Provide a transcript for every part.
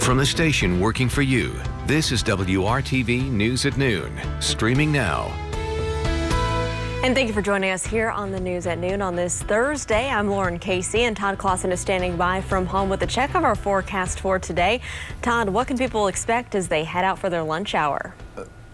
From the station working for you, this is WRTV News at Noon, streaming now. And thank you for joining us here on the News at Noon on this Thursday. I'm Lauren Casey, and Todd Clausen is standing by from home with a check of our forecast for today. Todd, what can people expect as they head out for their lunch hour?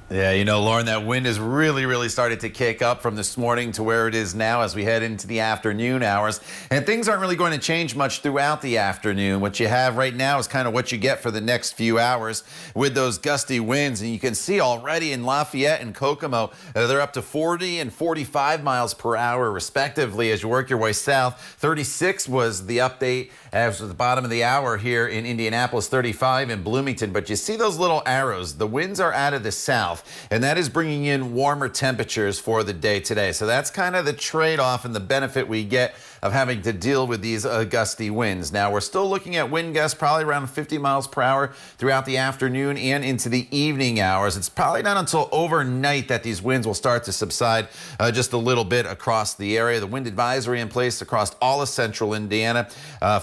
Yeah, you know, Lauren, that wind has really started to kick up from this morning to where it is now as we head into the afternoon hours. And things aren't really going to change much throughout the afternoon. What you have right now is kind of what you get for the next few hours with those gusty winds. And you can see already in Lafayette and Kokomo, they're up to 40 and 45 miles per hour respectively as you work your way south. 36 was the update as of the bottom of the hour here in Indianapolis, 35 in Bloomington. But you see those little arrows. The winds are out of the south, and that is bringing in warmer temperatures for the day today. So that's kind of the trade-off and the benefit we get of having to deal with these gusty winds. Now, we're still looking at wind gusts probably around 50 miles per hour throughout the afternoon and into the evening hours. It's probably not until overnight that these winds will start to subside just a little bit across the area. The wind advisory in place across all of central Indiana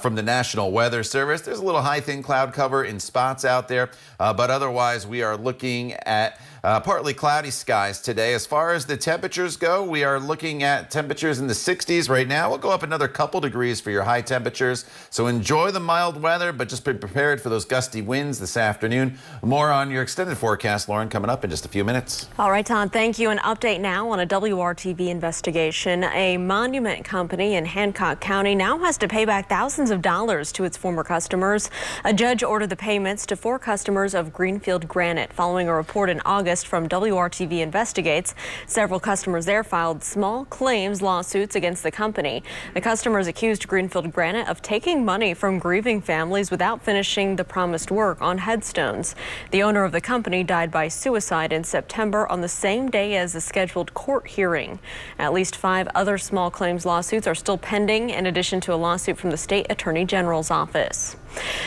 from the National Weather Service. There's a little high thin cloud cover in spots out there, but otherwise we are looking at partly cloudy skies today. As far as the temperatures go, we are looking at temperatures in the 60s right now. We'll go up another couple degrees for your high temperatures. So enjoy the mild weather, but just be prepared for those gusty winds this afternoon. More on your extended forecast, Lauren, coming up in just a few minutes. All right, Todd, thank you. An update now on a WRTV investigation. A monument company in Hancock County now has to pay back thousands of dollars to its former customers. A judge ordered the payments to 4 customers of Greenfield Granite following a report in August from WRTV Investigates. Several customers there filed small claims lawsuits against the company. The customers accused Greenfield Granite of taking money from grieving families without finishing the promised work on headstones. The owner of the company died by suicide in September on the same day as the scheduled court hearing. At least 5 other small claims lawsuits are still pending, in addition to a lawsuit from the state attorney general's office.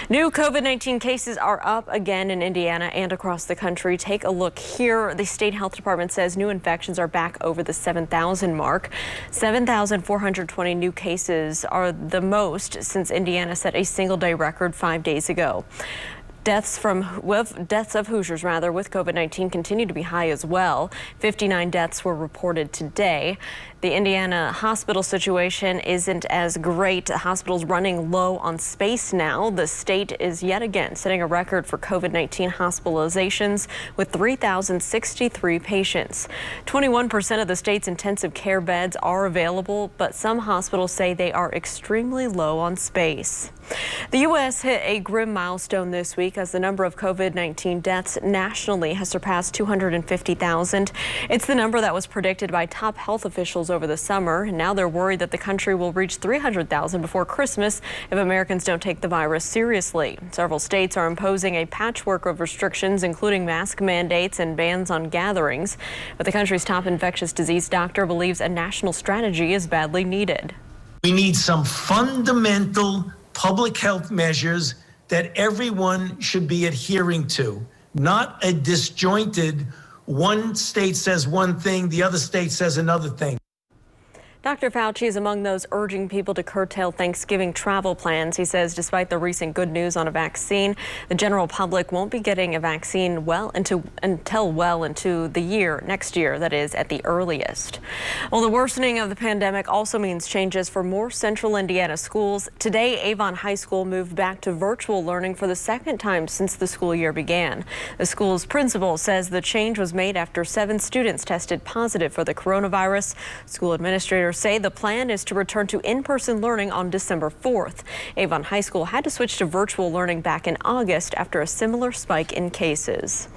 New COVID-19 cases are up again in Indiana and across the country. Take a look here. The state health department says new infections are back over the 7,000 mark. 7,420 new cases are the most since Indiana set a single-day record 5 days ago. Deaths of Hoosiers with COVID-19 continue to be high as well. 59 deaths were reported today. The Indiana hospital situation isn't as great. The hospital's running low on space now. The state is yet again setting a record for COVID-19 hospitalizations with 3,063 patients. 21% of the state's intensive care beds are available, but some hospitals say they are extremely low on space. The U.S. hit a grim milestone this week as the number of COVID-19 deaths nationally has surpassed 250,000. It's the number that was predicted by top health officials over the summer, and now they're worried that the country will reach 300,000 before Christmas if Americans don't take the virus seriously. Several states are imposing a patchwork of restrictions, including mask mandates and bans on gatherings. But the country's top infectious disease doctor believes a national strategy is badly needed. We need some fundamental public health measures that everyone should be adhering to, not a disjointed, one state says one thing, the other state says another thing. Dr. Fauci is among those urging people to curtail Thanksgiving travel plans. He says despite the recent good news on a vaccine, the general public won't be getting a vaccine until well into the year, next year, that is, at the earliest. Well, the worsening of the pandemic also means changes for more central Indiana schools. Today, Avon High School moved back to virtual learning for the second time since the school year began. The school's principal says the change was made after 7 students tested positive for the coronavirus. School administrators say the plan is to return to in-person learning on December 4th. Avon High School had to switch to virtual learning back in August after a similar spike in cases.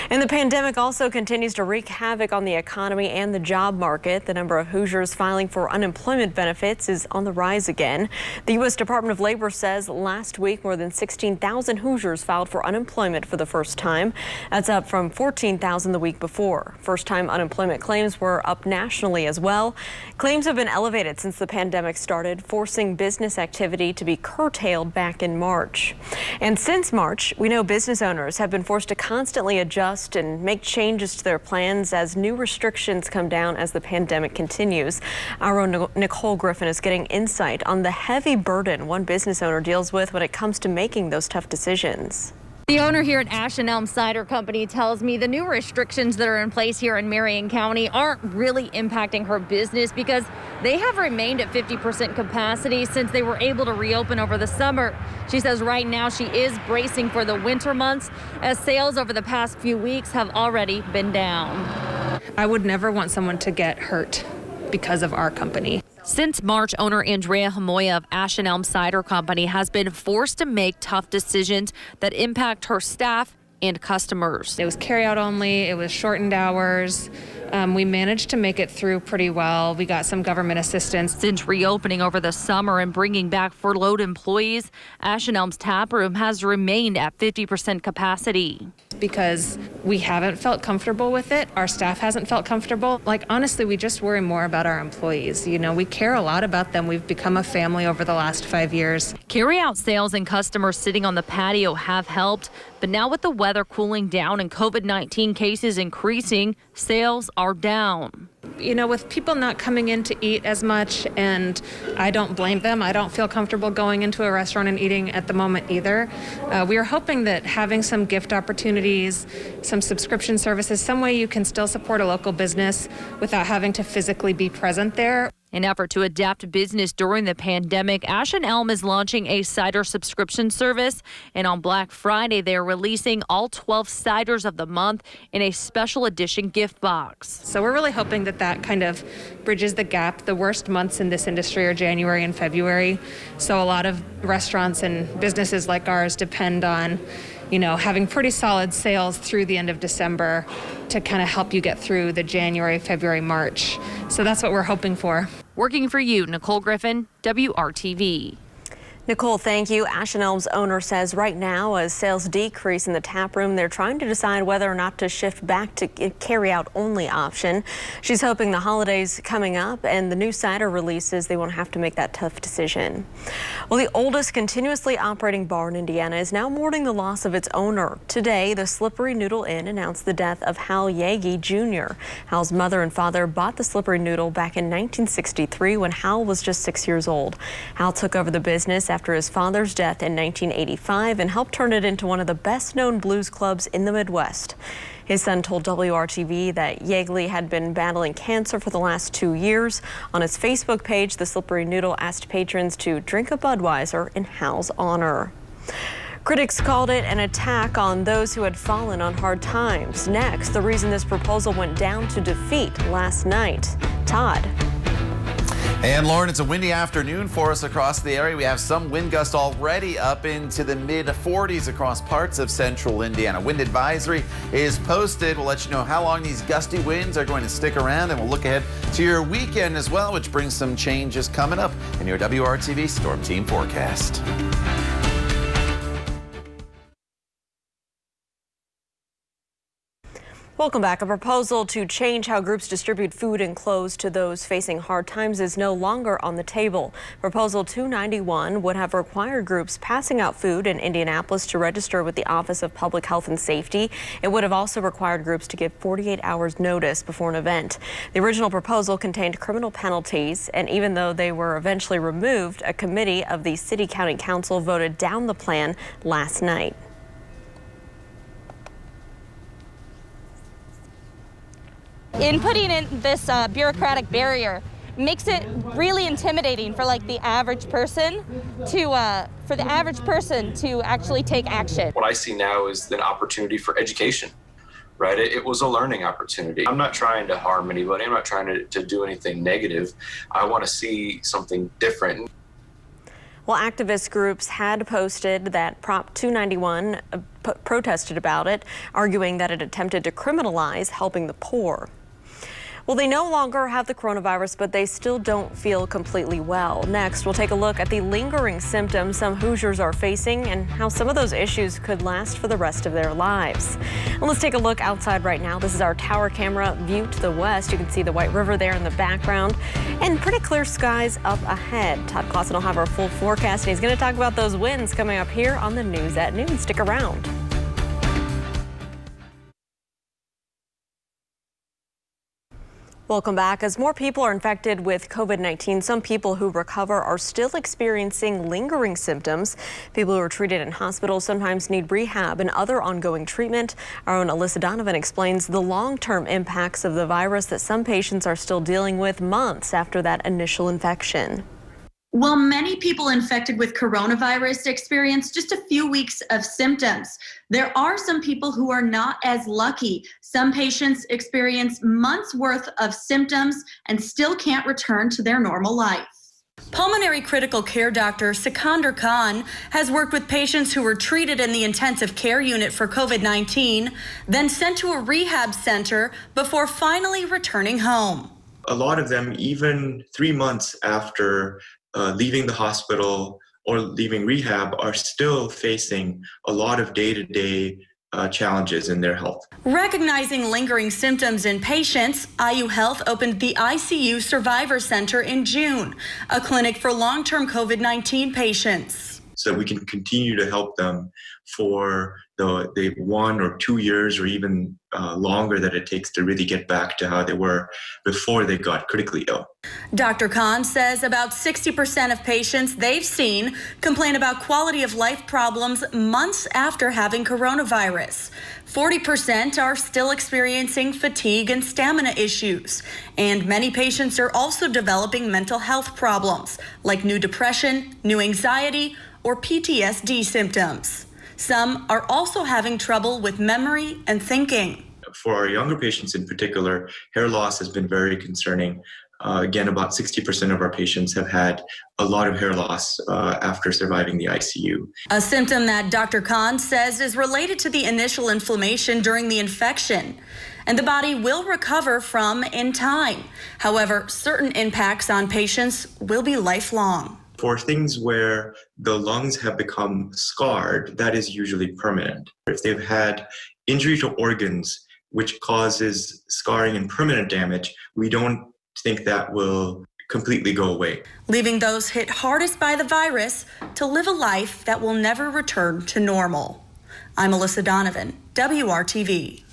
And the pandemic also continues to wreak havoc on the economy and the job market. The number of Hoosiers filing for unemployment benefits is on the rise again. The U.S. Department of Labor says last week more than 16,000 Hoosiers filed for unemployment for the first time. That's up from 14,000 the week before. First-time unemployment claims were up nationally as well. Claims have been elevated since the pandemic started, forcing business activity to be curtailed back in March. And since March, we know business owners have been forced to constantly adjust and make changes to their plans as new restrictions come down as the pandemic continues. Our own Nicole Griffin is getting insight on the heavy burden one business owner deals with when it comes to making those tough decisions. The owner here at Ash and Elm Cider Company tells me the new restrictions that are in place here in Marion County aren't really impacting her business because they have remained at 50% capacity since they were able to reopen over the summer. She says right now she is bracing for the winter months as sales over the past few weeks have already been down. I would never want someone to get hurt because of our company. Since March, owner Andrea Hamoya of Ash and Elm Cider Company has been forced to make tough decisions that impact her staff and customers. It was carryout only, it was shortened hours. We managed to make it through pretty well. We got some government assistance. Since reopening over the summer and bringing back furloughed employees, Ash and Elm's tap room has remained at 50% capacity. Because we haven't felt comfortable with it. Our staff hasn't felt comfortable. Like, honestly, we just worry more about our employees. You know, we care a lot about them. We've become a family over the last 5 years. Carry-out sales and customers sitting on the patio have helped, but now with the weather cooling down and COVID-19 cases increasing, sales are down. You know, with people not coming in to eat as much, and I don't blame them. I don't feel comfortable going into a restaurant and eating at the moment either. We are hoping that having some gift opportunities, some subscription services, some way you can still support a local business without having to physically be present there. In an effort to adapt business during the pandemic, Ash and Elm is launching a cider subscription service. And on Black Friday, they're releasing all 12 ciders of the month in a special edition gift box. So we're really hoping that that kind of bridges the gap. The worst months in this industry are January and February. So a lot of restaurants and businesses like ours depend on, you know, having pretty solid sales through the end of December to kind of help you get through the January, February, March. So that's what we're hoping for. Working for you, Nicole Griffin, WRTV. Nicole, thank you. Ash and Elm's owner says right now, as sales decrease in the tap room, they're trying to decide whether or not to shift back to carry-out only option. She's hoping the holidays coming up and the new cider releases, they won't have to make that tough decision. Well, the oldest continuously operating bar in Indiana is now mourning the loss of its owner. Today, the Slippery Noodle Inn announced the death of Hal Yagi Jr. Hal's mother and father bought the Slippery Noodle back in 1963 when Hal was just 6 years old. Hal took over the business after his father's death in 1985 and helped turn it into one of the best-known blues clubs in the Midwest. His son told WRTV that Yeagley had been battling cancer for the last 2 years. On his Facebook page, the Slippery Noodle asked patrons to drink a Budweiser in Hal's honor. Critics called it an attack on those who had fallen on hard times. Next, the reason this proposal went down to defeat last night. Todd. And Lauren, it's a windy afternoon for us across the area. We have some wind gusts already up into the mid-40s across parts of central Indiana. Wind advisory is posted. We'll let you know how long these gusty winds are going to stick around, and we'll look ahead to your weekend as well, which brings some changes coming up in your WRTV Storm Team forecast. Welcome back. A proposal to change how groups distribute food and clothes to those facing hard times is no longer on the table. Proposal 291 would have required groups passing out food in Indianapolis to register with the Office of Public Health and Safety. It would have also required groups to give 48 hours notice before an event. The original proposal contained criminal penalties, and even though they were eventually removed, a committee of the City County Council voted down the plan last night. In putting in this bureaucratic barrier makes it really intimidating for the average person to actually take action. What I see now is an opportunity for education, right? It was a learning opportunity. I'm not trying to harm anybody. I'm not trying to do anything negative. I want to see something different. Well, activist groups had posted that Prop 291 protested about it, arguing that it attempted to criminalize helping the poor. Well, they no longer have the coronavirus, but they still don't feel completely well. Next, we'll take a look at the lingering symptoms some Hoosiers are facing and how some of those issues could last for the rest of their lives. And let's take a look outside right now. This is our tower camera view to the west. You can see the White River there in the background and pretty clear skies up ahead. Todd Clausen will have our full forecast, and he's going to talk about those winds coming up here on the News at Noon. Stick around. Welcome back. As more people are infected with COVID-19, some people who recover are still experiencing lingering symptoms. People who are treated in hospitals sometimes need rehab and other ongoing treatment. Our own Alyssa Donovan explains the long-term impacts of the virus that some patients are still dealing with months after that initial infection. While many people infected with coronavirus experience just a few weeks of symptoms, there are some people who are not as lucky. Some patients experience months worth of symptoms and still can't return to their normal life. Pulmonary critical care doctor Sikandar Khan has worked with patients who were treated in the intensive care unit for COVID-19, then sent to a rehab center before finally returning home. A lot of them, even 3 months after leaving the hospital or leaving rehab, are still facing a lot of day-to-day challenges in their health. Recognizing lingering symptoms in patients, IU Health opened the ICU Survivor Center in June, a clinic for long-term COVID-19 patients. So that we can continue to help them for the 1 or 2 years or even longer that it takes to really get back to how they were before they got critically ill. Dr. Khan says about 60% of patients they've seen complain about quality of life problems months after having coronavirus. 40% are still experiencing fatigue and stamina issues. And many patients are also developing mental health problems like new depression, new anxiety, or PTSD symptoms. Some are also having trouble with memory and thinking. For our younger patients in particular, hair loss has been very concerning. Again, about 60% of our patients have had a lot of hair loss after surviving the ICU. A symptom that Dr. Khan says is related to the initial inflammation during the infection, and the body will recover from in time. However, certain impacts on patients will be lifelong. For things where the lungs have become scarred, that is usually permanent. If they've had injury to organs, which causes scarring and permanent damage, we don't think that will completely go away. Leaving those hit hardest by the virus to live a life that will never return to normal. I'm Alyssa Donovan, WRTV.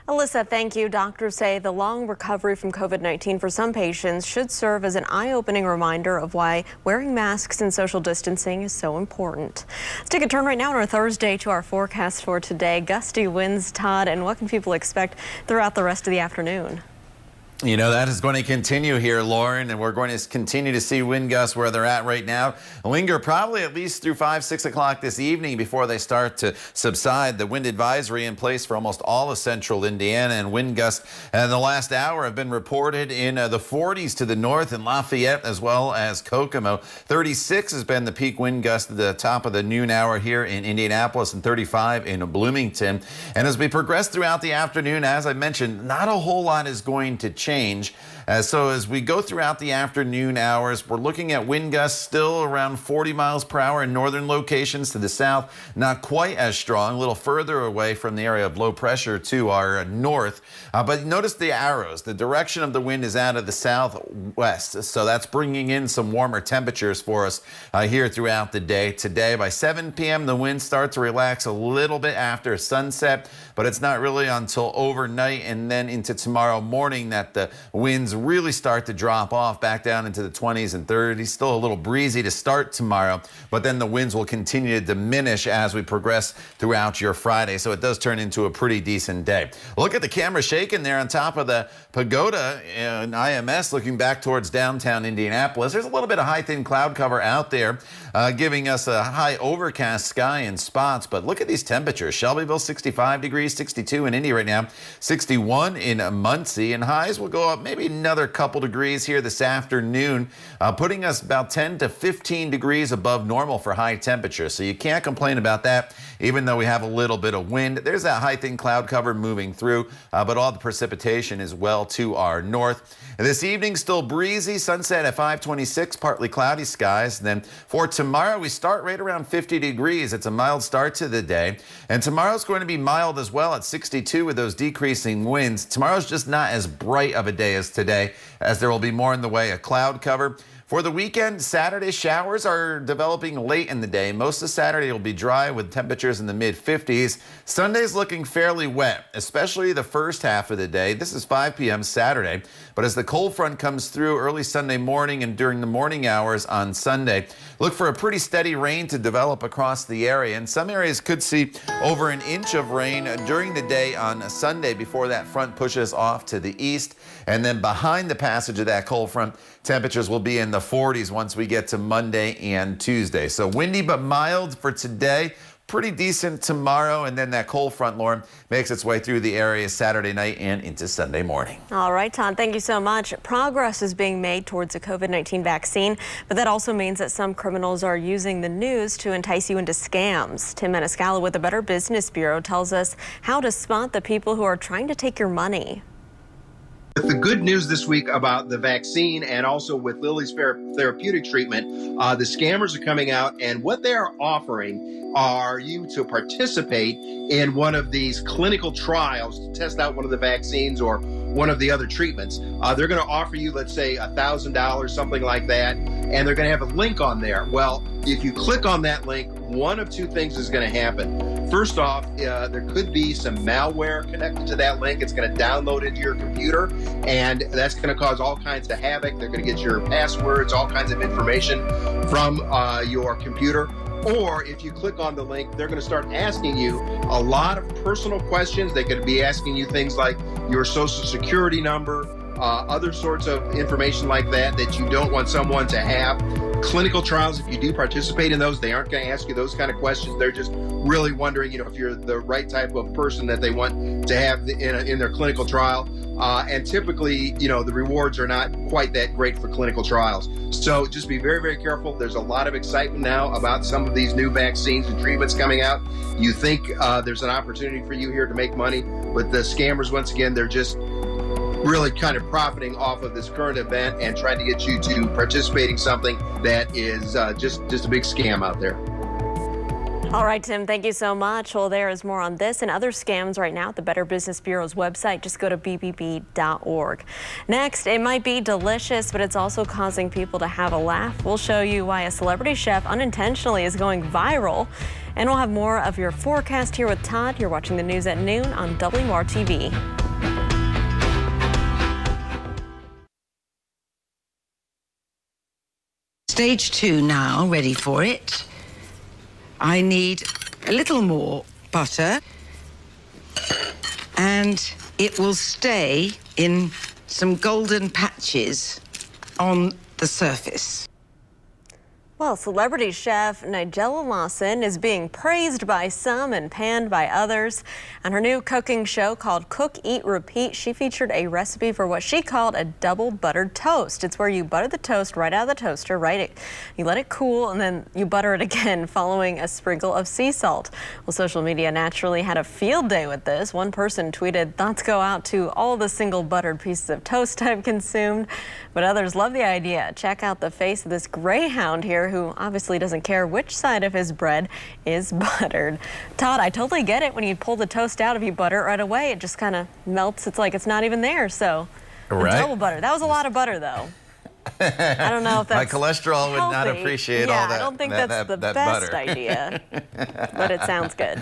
Alyssa, thank you. Doctors say the long recovery from COVID-19 for some patients should serve as an eye-opening reminder of why wearing masks and social distancing is so important. Let's take a turn right now on our Thursday to our forecast for today. Gusty winds, Todd, and what can people expect throughout the rest of the afternoon? You know, that is going to continue here, Lauren, and we're going to continue to see wind gusts where they're at right now. Linger probably at least through 5, 6 o'clock this evening before they start to subside. The wind advisory in place for almost all of central Indiana, and wind gusts in the last hour have been reported in the 40s to the north in Lafayette as well as Kokomo. 36 has been the peak wind gust at the top of the noon hour here in Indianapolis, and 35 in Bloomington. And as we progress throughout the afternoon, as I mentioned, not a whole lot is going to change. So as we go throughout the afternoon hours, we're looking at wind gusts still around 40 miles per hour in northern locations to the south, not quite as strong, a little further away from the area of low pressure to our north. But notice the arrows. The direction of the wind is out of the southwest, so that's bringing in some warmer temperatures for us here throughout the day. Today by 7 p.m. the winds start to relax a little bit after sunset, but it's not really until overnight and then into tomorrow morning that the winds really start to drop off back down into the 20s and 30s. Still a little breezy to start tomorrow, but then the winds will continue to diminish as we progress throughout your Friday. So it does turn into a pretty decent day. Look at the camera shaking there on top of the pagoda in IMS looking back towards downtown Indianapolis. There's a little bit of high thin cloud cover out there giving us a high overcast sky in spots, but look at these temperatures. Shelbyville 65 degrees, 62 in Indy right now, 61 in Muncie, and highs will go up maybe another couple degrees here this afternoon, putting us about 10 to 15 degrees above normal for high temperatures. So you can't complain about that, even though we have a little bit of wind. There's that high thin cloud cover moving through, but all the precipitation is well to our north. This evening still breezy, sunset at 5:26, partly cloudy skies. And then for tomorrow, we start right around 50 degrees. It's a mild start to the day, and tomorrow's going to be mild as well at 62 with those decreasing winds. Tomorrow's just not as bright of a day as today, as there will be more in the way of cloud cover. For the weekend, Saturday showers are developing late in the day. Most of Saturday will be dry with temperatures in the mid-50s. Sunday's looking fairly wet, especially the first half of the day. This is 5 p.m. Saturday. But as the cold front comes through early Sunday morning and during the morning hours on Sunday, look for a pretty steady rain to develop across the area. And some areas could see over an inch of rain during the day on Sunday before that front pushes off to the east. And then behind the passage of that cold front, temperatures will be in the 40s once we get to Monday and Tuesday. So windy but mild for today. Pretty decent tomorrow, and then that cold front, Lauren, makes its way through the area Saturday night and into Sunday morning. All right, Todd, thank you so much. Progress is being made towards a COVID-19 vaccine, but that also means that some criminals are using the news to entice you into scams. Tim Maniscalco with the Better Business Bureau tells us how to spot the people who are trying to take your money. With the good news this week about the vaccine and also with Lilly's therapeutic treatment, the scammers are coming out, and what they are offering are you to participate in one of these clinical trials to test out one of the vaccines or one of the other treatments. They're going to offer you, let's say, $1,000, something like that, and they're going to have a link on there. Well, if you click on that link, one of two things is going to happen. First off, there could be some malware connected to that link. It's going to download into your computer, and that's going to cause all kinds of havoc. They're going to get your passwords, all kinds of information from your computer. Or if you click on the link, they're going to start asking you a lot of personal questions. They could be asking you things like your social security number, other sorts of information like that you don't want someone to have. Clinical trials, if you do participate in those, they aren't going to ask you those kind of questions. They're just really wondering, if you're the right type of person that they want to have in their clinical trial. And typically, the rewards are not quite that great for clinical trials. So just be very, very careful. There's a lot of excitement now about some of these new vaccines and treatments coming out. You think there's an opportunity for you here to make money, but the scammers, once again, they're just really kind of profiting off of this current event and trying to get you to participating in something that is just a big scam out there. All right, Tim, thank you so much. Well, there is more on this and other scams right now at the Better Business Bureau's website. Just go to bbb.org. Next, it might be delicious, but it's also causing people to have a laugh. We'll show you why a celebrity chef unintentionally is going viral. And we'll have more of your forecast here with Todd. You're watching the news at noon on WRTV. Stage 2 now, ready for it. I need a little more butter, and it will stay in some golden patches on the surface. Well, celebrity chef Nigella Lawson is being praised by some and panned by others. On her new cooking show called Cook, Eat, Repeat, she featured a recipe for what she called a double buttered toast. It's where you butter the toast right out of the toaster, you let it cool, and then you butter it again following a sprinkle of sea salt. Well, social media naturally had a field day with this. One person tweeted, "Thoughts go out to all the single buttered pieces of toast I've consumed." But others love the idea. Check out the face of this greyhound here, who obviously doesn't care which side of his bread is buttered. Todd, I totally get it. When you pull the toast out, if you butter it right away, it just kind of melts. It's like it's not even there. So right. Double butter. That was a lot of butter, though. I don't know if that's my cholesterol healthy. Would not appreciate all that. I don't think that's the best butter. idea, but it sounds good.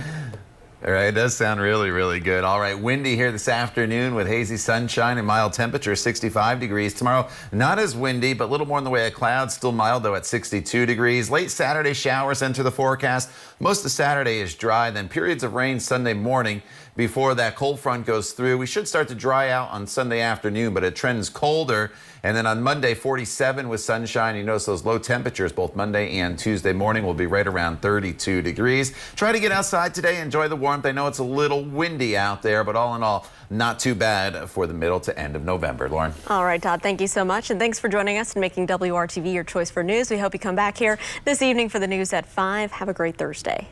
All right, it does sound really, really good. All right, windy here this afternoon with hazy sunshine and mild temperature, 65 degrees. Tomorrow, not as windy, but a little more in the way of clouds. Still mild, though, at 62 degrees. Late Saturday showers enter the forecast. Most of Saturday is dry, then periods of rain Sunday morning before that cold front goes through. We should start to dry out on Sunday afternoon, but it trends colder. And then on Monday, 47 with sunshine. You notice those low temperatures both Monday and Tuesday morning will be right around 32 degrees. Try to get outside today. Enjoy the warmth. I know it's a little windy out there, but all in all, not too bad for the middle to end of November. Lauren. All right, Todd, thank you so much. And thanks for joining us and making WRTV your choice for news. We hope you come back here this evening for the news at 5. Have a great Thursday.